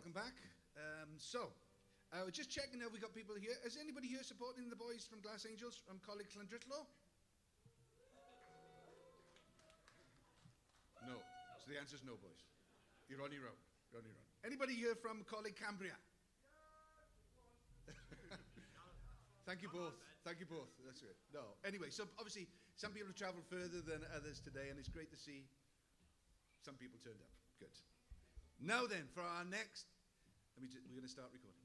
welcome back. We're just checking if we got people here. Is anybody here supporting the boys from Glass Angels from Coleg Cambria? No. So the answer is no, boys. You're on your own. Anybody here from Coleg Cambria? Thank you both. That's good. No. Anyway, so obviously some people have traveled further than others today, and it's great to see some people turned up. Good. Now then, for our next, we're going to start recording.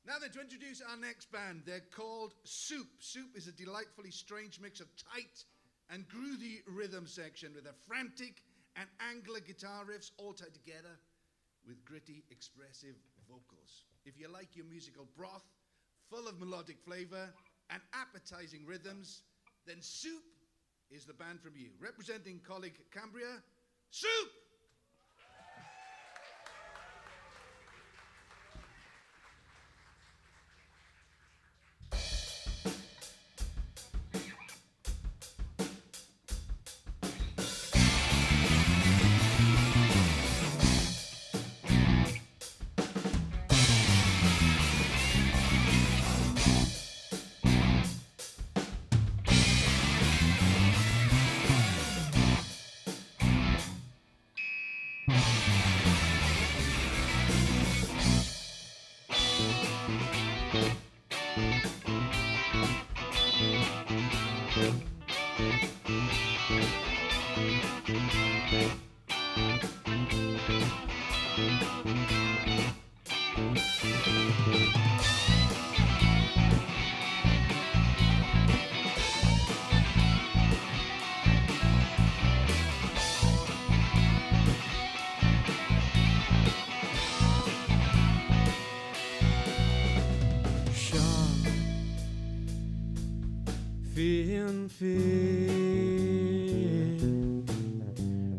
Now then, to introduce our next band, they're called Soup. Soup is a delightfully strange mix of tight and groovy rhythm section with a frantic and angular guitar riffs all tied together with gritty, expressive vocals. If you like your musical broth, full of melodic flavor and appetizing rhythms, then Soup is the band from you. Representing Coleg Cambria, Soup!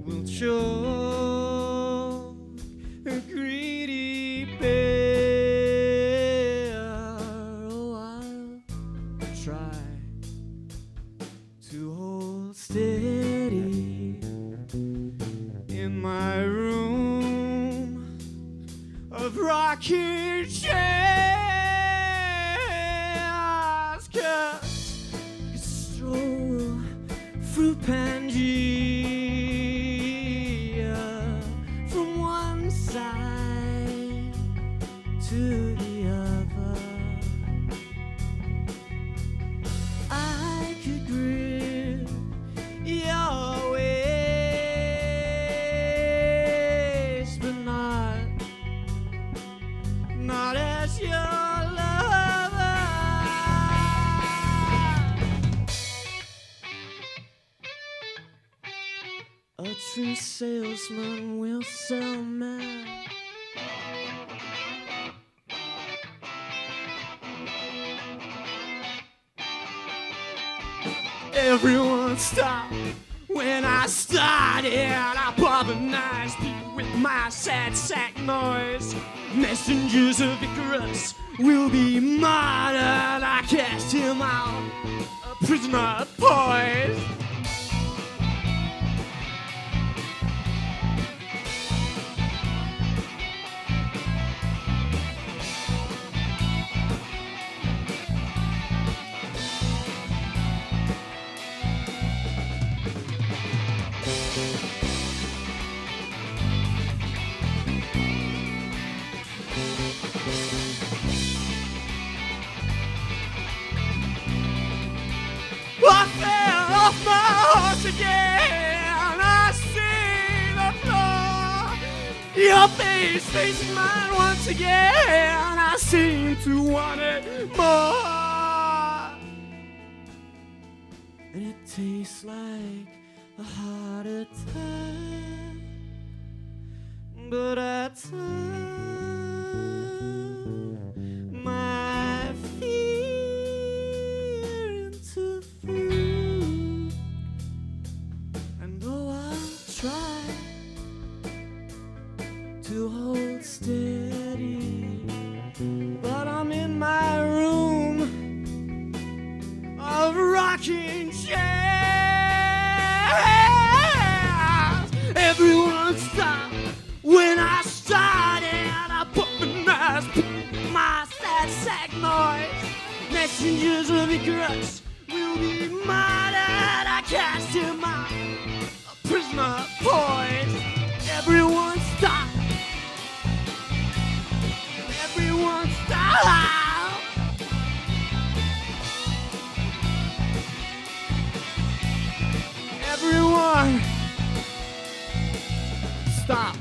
Will choke a greedy bear. Oh, I'll try to hold steady in my room of rocking chairs. Fruit Pangea from one side to the other. I could grip your waist, but not as your lover. A true salesman will sell man. Everyone stopped when I started. I botherized people with my sad sack noise. Messengers of Icarus will be martyred. I cast him out, a prisoner poised. I fell off my horse again. I see the floor. Your face facing mine once again. I seem to want it more. And it tastes like a heart attack. But I turn my fear into fruit. And though I'll try to hold steady, but I'm in my room of rocking chairs. Everyone stopped when I started. Messengers of Icarus will be murdered. I cast him out, a prisoner poised. Everyone stop. Everyone stop. Everyone stop.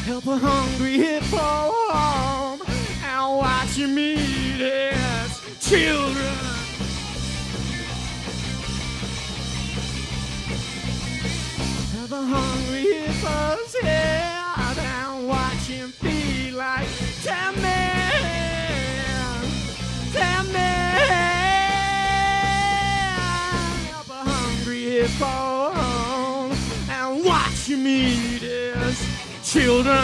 Help a hungry hippo home and watch him eat his children. Help a hungry hippo's head and watch him feed like 10 men. 10 men. Help a hungry hippo home and watch him eat his children.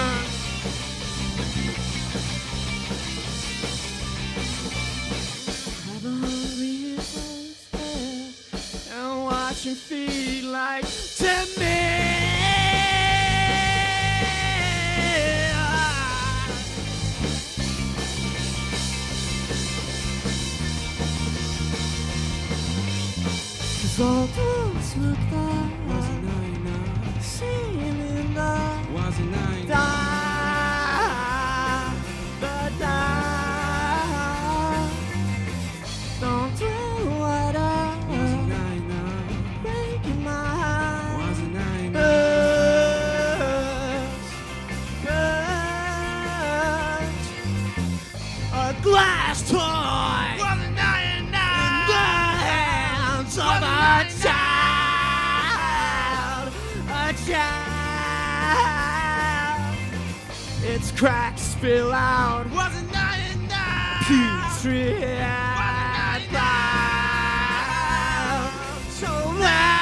Have a hungry hippo's head and watch him feed like 10 men. Cause all those look like wasn't I enough? Seeming love wasn't I enough? Don't do what I wasn't I enough? Breaking my heart wasn't I enough? A glass toy wasn't I enough? In the hands of a child. Its cracks spill out. Wasn't I enough? Putrid cloud. So that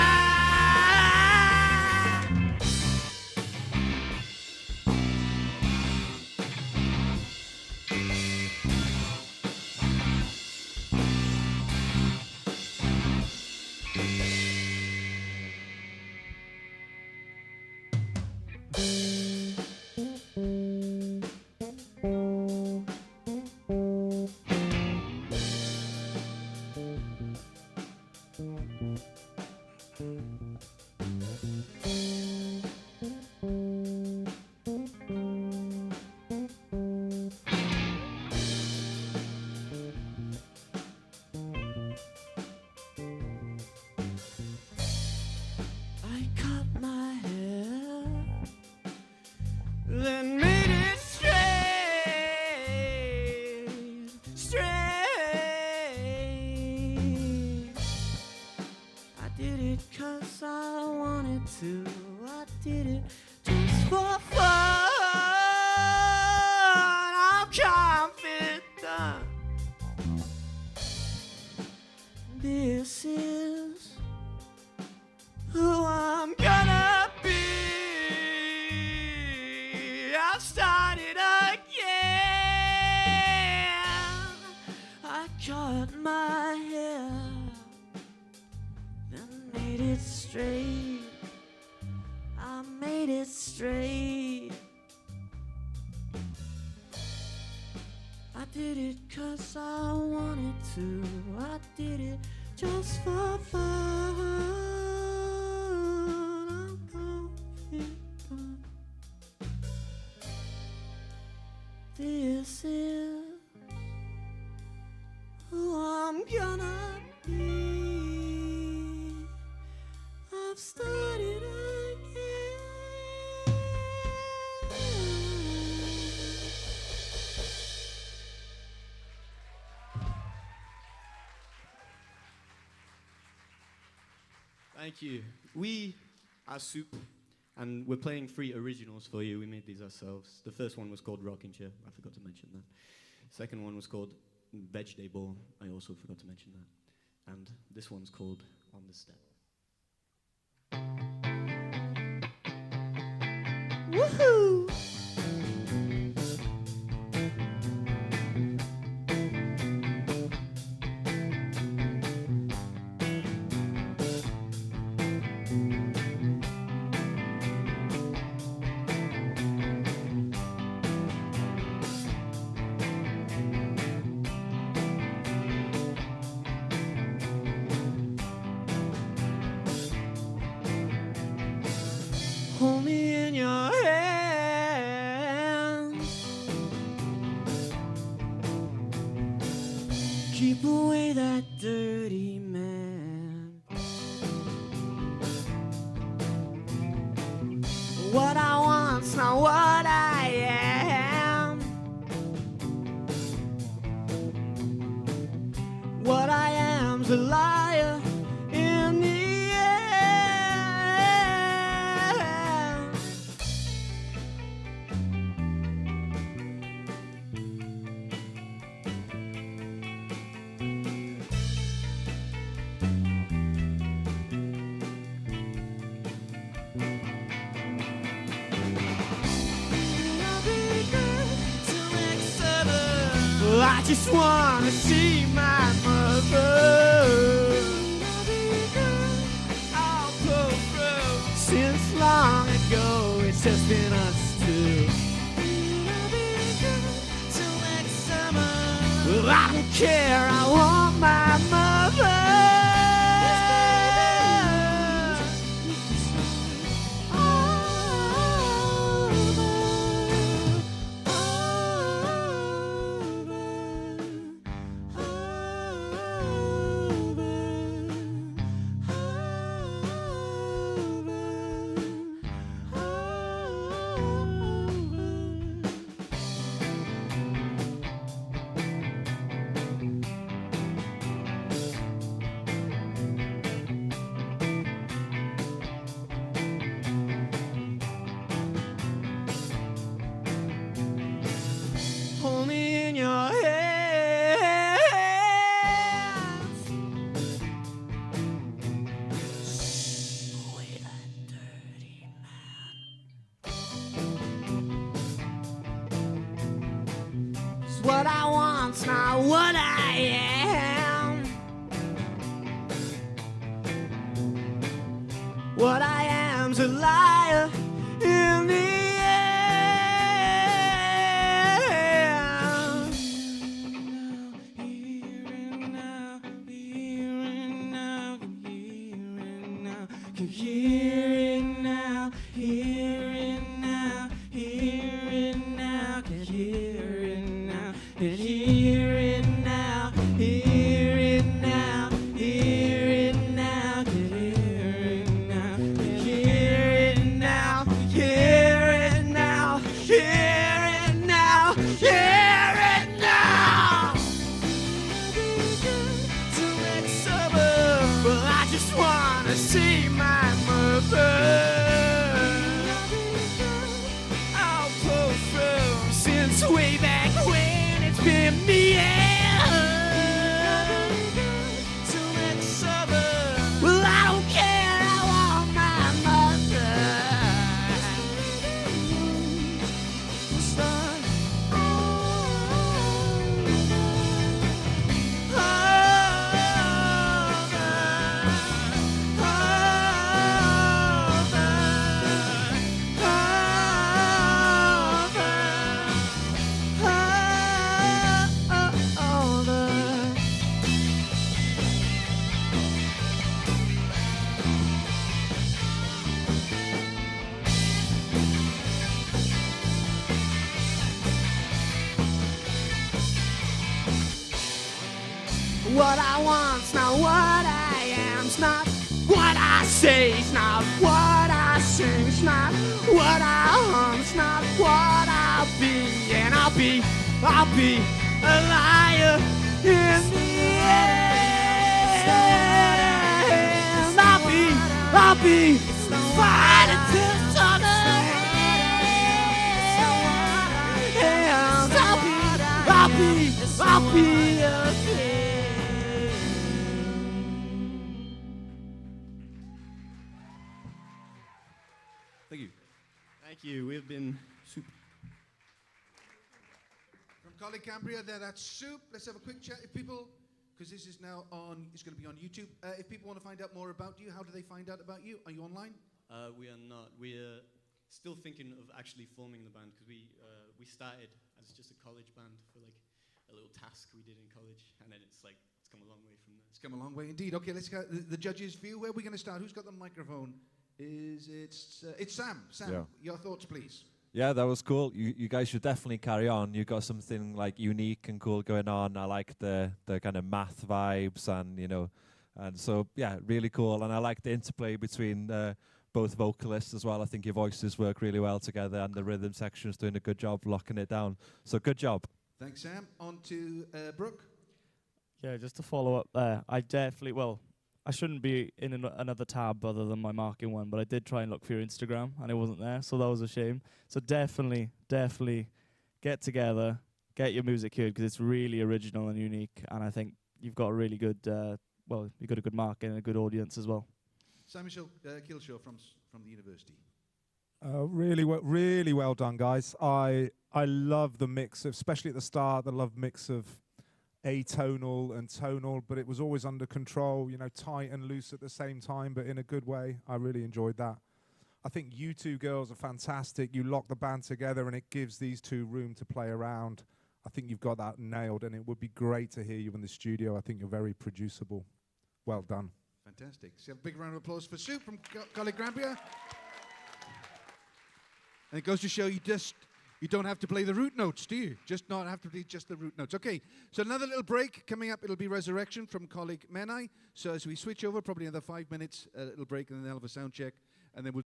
I've started again. I cut my hair, then made it straight. I made it straight. I did it 'cause I wanted to. I did it just for fun. I'm confident. This is who I'm gonna be. I've started again. Thank you. We are Soup, and we're playing 3 originals for you. We made these ourselves. The first one was called Rocking Chair. I forgot to mention that. Second one was called Veg Day Ball. I also forgot to mention that. And this one's called On the Step. Woohoo! Hold me in your hands. Keep away that dirty man. What I want's not what I am. What I am's a liar in the end. I just wanna see my mother. I'll pull through. Since long ago, it's just been us two. Till next summer. Well, I don't care, I want my mother. Hold me in your hands. Away that dirty man. 'Cause what I want's not what I am. What I am's a liar in the end. Here and now, here and now, here and now, here and now, and here and now, here and now, here and now, here and now, here and now, here and now, here and now, here and now. Till next summer, well, I just wanna see my mother. I'll pull through. Since way back when, it's been the end. Till next summer, well, I don't care, I want my mother. what I want's not what I am's not what I say's not what I sing's not what I hum's not what I'll be, and I'll be a liar in the end. I'll be fighting till the sun ends. I'll be okay. Thank you. Thank you. We've been super. From Coleg Cambria there, that's Soup. Let's have a quick chat. If people, because this is now on, it's going to be on YouTube. If people want to find out more about you, how do they find out about you? Are you online? We are not. We're still thinking of actually forming the band because we started as just a college band for like a little task we did in college, and then it's come a long way from there. It's come a long way indeed. Okay, let's get the judges' view. Where are we going to start? Who's got the microphone? It's Sam. Sam, Yeah. your thoughts, please. Yeah, that was cool. You guys should definitely carry on. You got something like unique and cool going on. I like the kind of math vibes and so yeah, really cool. And I like the interplay between both vocalists as well. I think your voices work really well together, and the rhythm section's doing a good job locking it down. So good job. Thanks, Sam. On to Brooke. Yeah, just to follow up there, I shouldn't be in another tab other than my marking one, but I did try and look for your Instagram, and it wasn't there, so that was a shame. So definitely get together, get your music heard, because it's really original and unique, and I think you've got a really good, you've got a good market and a good audience as well. Simon Kilshaw from the university. Really well done, guys. I love the mix, especially at the start, the mix of atonal and tonal, but it was always under control, tight and loose at the same time, but in a good way. I really enjoyed that. I think you two girls are fantastic. You lock the band together and it gives these two room to play around. I think you've got that nailed, and it would be great to hear you in the studio. I think you're very producible. Well done. Fantastic. So a big round of applause for Soup from Coleg Cambria. And it goes to show you don't have to play the root notes, do you? Just not have to play just the root notes. Okay, so another little break coming up. It'll be Resurrection from Coleg Menai. So as we switch over, probably another 5 minutes, a little break, and then they'll have a sound check, and then we'll